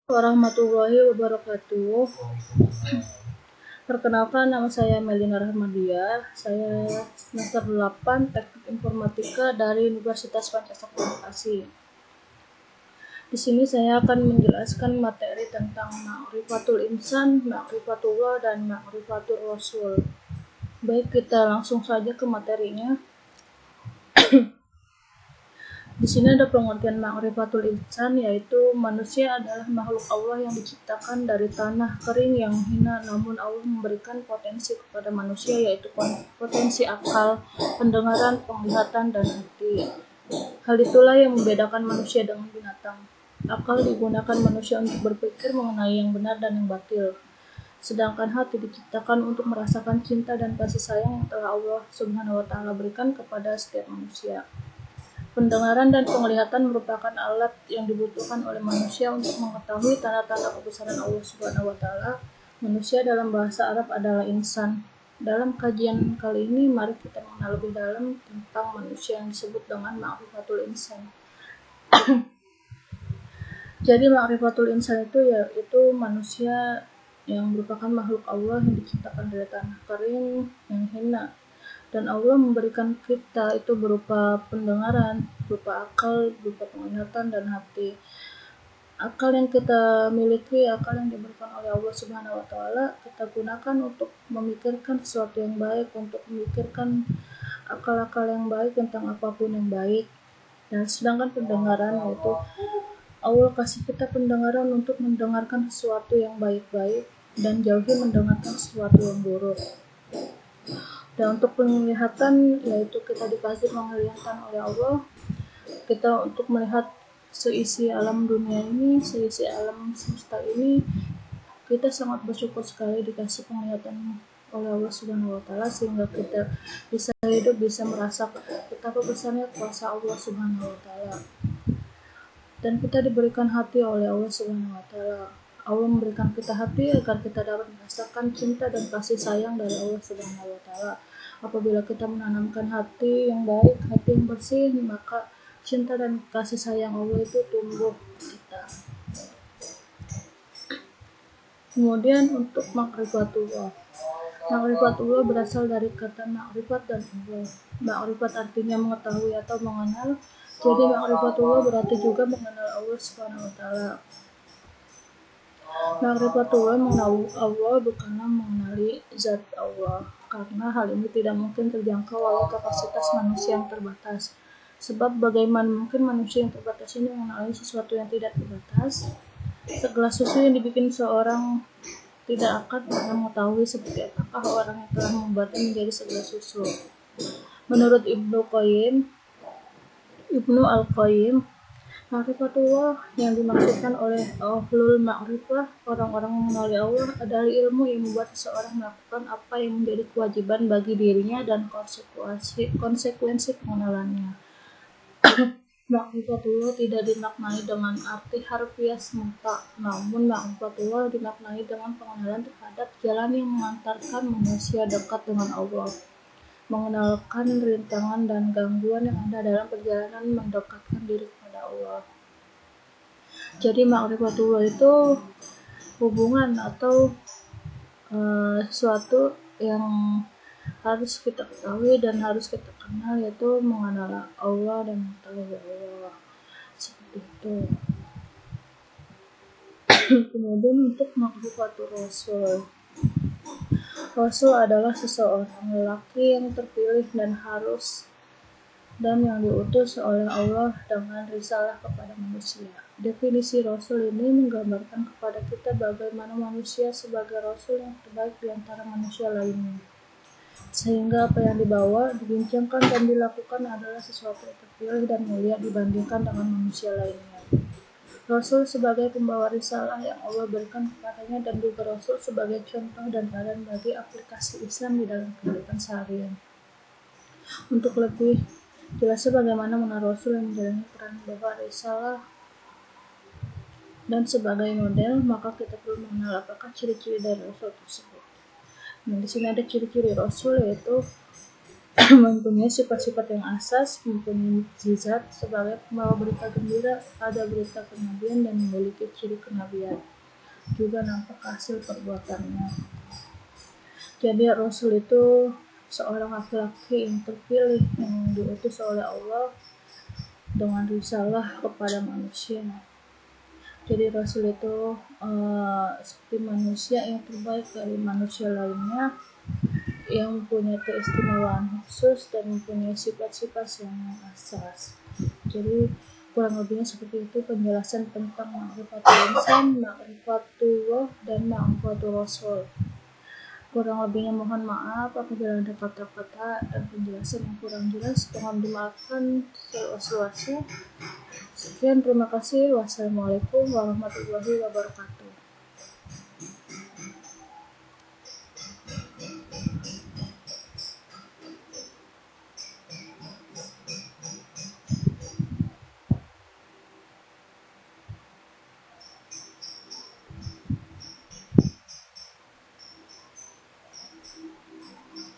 Warahmatullahi wabarakatuh. Perkenalkan, nama saya Melina Rahmadia. Saya semester 8 Teknik Informatika dari Universitas Pancasila Bekasi. Di sini saya akan menjelaskan materi tentang Ma'rifatul Insan, Ma'rifatullah, dan Ma'rifatul Rasul. Baik, kita langsung saja ke materinya. Di sini ada pengertian Ma'rifatul Insan, yaitu manusia adalah makhluk Allah yang diciptakan dari tanah kering yang hina, namun Allah memberikan potensi kepada manusia, yaitu potensi akal, pendengaran, penglihatan, dan hati. Hal itulah yang membedakan manusia dengan binatang. Akal digunakan manusia untuk berpikir mengenai yang benar dan yang batil, sedangkan hati diciptakan untuk merasakan cinta dan kasih sayang yang telah Allah Subhanahu wa Ta'ala berikan kepada setiap manusia. Pendengaran dan penglihatan merupakan alat yang dibutuhkan oleh manusia untuk mengetahui tanda-tanda kebesaran Allah Subhanahu wa Ta'ala. Manusia dalam bahasa Arab adalah insan. Dalam kajian kali ini, mari kita mengenal lebih dalam tentang manusia yang disebut dengan Ma'rifatul Insan. Jadi Ma'rifatul Insan itu yaitu manusia yang merupakan makhluk Allah yang diciptakan dari tanah kering yang hina. Dan Allah memberikan kita itu berupa pendengaran, berupa akal, berupa penglihatan, dan hati. Akal yang kita miliki, akal yang diberikan oleh Allah Subhanahu wa Ta'ala, kita gunakan untuk memikirkan sesuatu yang baik, untuk memikirkan akal-akal yang baik tentang apapun yang baik. Dan sedangkan pendengaran, yaitu Allah kasih kita pendengaran untuk mendengarkan sesuatu yang baik-baik dan jauhi mendengarkan sesuatu yang buruk. Dan untuk penglihatan, yaitu kita dikasih penglihatan oleh Allah, kita untuk melihat seisi alam dunia ini, seisi alam semesta ini. Kita sangat bersyukur sekali dikasih penglihatan oleh Allah Subhanahu wa Ta'ala, sehingga kita bisa hidup, bisa merasa betapa besarnya kuasa Allah Subhanahu wa Ta'ala. Dan kita diberikan hati oleh Allah Subhanahu wa Ta'ala. Allah memberikan kita hati agar kita dapat merasakan cinta dan kasih sayang dari Allah Subhanahu wa Ta'ala. Apabila kita menanamkan hati yang baik, hati yang bersih, maka cinta dan kasih sayang Allah itu tumbuh kita. Kemudian untuk Ma'rifatullah. Ma'rifatullah berasal dari kata ma'rifat dan Allah. Ma'rifat artinya mengetahui atau mengenal. Jadi Ma'rifatullah berarti juga mengenal Allah Subhanahu wa Ta'ala. Ma'rifatullah mengenal Allah bukanlah mengenali zat Allah, karena hal ini tidak mungkin terjangkau oleh kapasitas manusia yang terbatas. Sebab bagaimana mungkin manusia yang terbatas ini mengenali sesuatu yang tidak terbatas? Segelas susu yang dibikin seorang tidak akan pernah mengetahui seperti apakah orang yang telah membuatnya menjadi segelas susu. Menurut Ibnu Al-Qayyim, Ma'rifatullah yang dimaksudkan oleh Ahlul Ma'rifah, orang-orang yang mengenali Allah, adalah ilmu yang membuat seseorang melakukan apa yang menjadi kewajiban bagi dirinya dan konsekuensi pengenalannya. Ma'rifatullah tidak dimaknai dengan arti harfiah semata, namun Ma'rifatullah dimaknai dengan pengenalan terhadap jalan yang mengantarkan manusia dekat dengan Allah, mengenalkan rintangan dan gangguan yang ada dalam perjalanan mendekatkan diri kepada Allah. Jadi Ma'rifatullah itu hubungan atau sesuatu yang harus kita ketahui dan harus kita kenal, yaitu mengenal Allah dan mengetahui Allah, seperti itu. Kemudian untuk Ma'rifatul Rasul. Rasul adalah seseorang lelaki yang terpilih dan yang diutus oleh Allah dengan risalah kepada manusia. Definisi Rasul ini menggambarkan kepada kita bagaimana manusia sebagai Rasul yang terbaik di antara manusia lainnya, sehingga apa yang dibawa, dibincangkan, dan dilakukan adalah sesuatu yang terpilih dan mulia dibandingkan dengan manusia lainnya. Rasul sebagai pembawa risalah yang Allah berikan kepadanya, dan juga Rasul sebagai contoh dan teladan bagi aplikasi Islam di dalam kehidupan seharian. Untuk lebih jelasnya bagaimana mengenal Rasul yang menjalani peran membawa risalah dan sebagai model, maka kita perlu mengenal apakah ciri-ciri dari Rasul tersebut. Nah, di sini ada ciri-ciri Rasul, yaitu mempunyai sifat-sifat yang asas, mempunyai mukjizat sebagai pembawa berita gembira, ada berita kenabian dan memiliki ciri kenabian. Juga nampak hasil perbuatannya. Jadi Rasul itu seorang laki-laki yang terpilih yang diutus oleh Allah dengan risalah kepada manusia. Jadi Rasul itu seperti manusia yang terbaik dari manusia lainnya, yang mempunyai keistimewaan khusus dan mempunyai sifat-sifat yang asas. Jadi kurang lebihnya seperti itu penjelasan tentang ma'rifatul insan, ma'rifatullah, dan ma'rifatul rasul. Kurang lebihnya mohon maaf apabila ada kata-kata dan penjelasan yang kurang jelas, mohon dimaafkan seluas-luasnya. Sekian, terima kasih. Wassalamualaikum warahmatullahi wabarakatuh.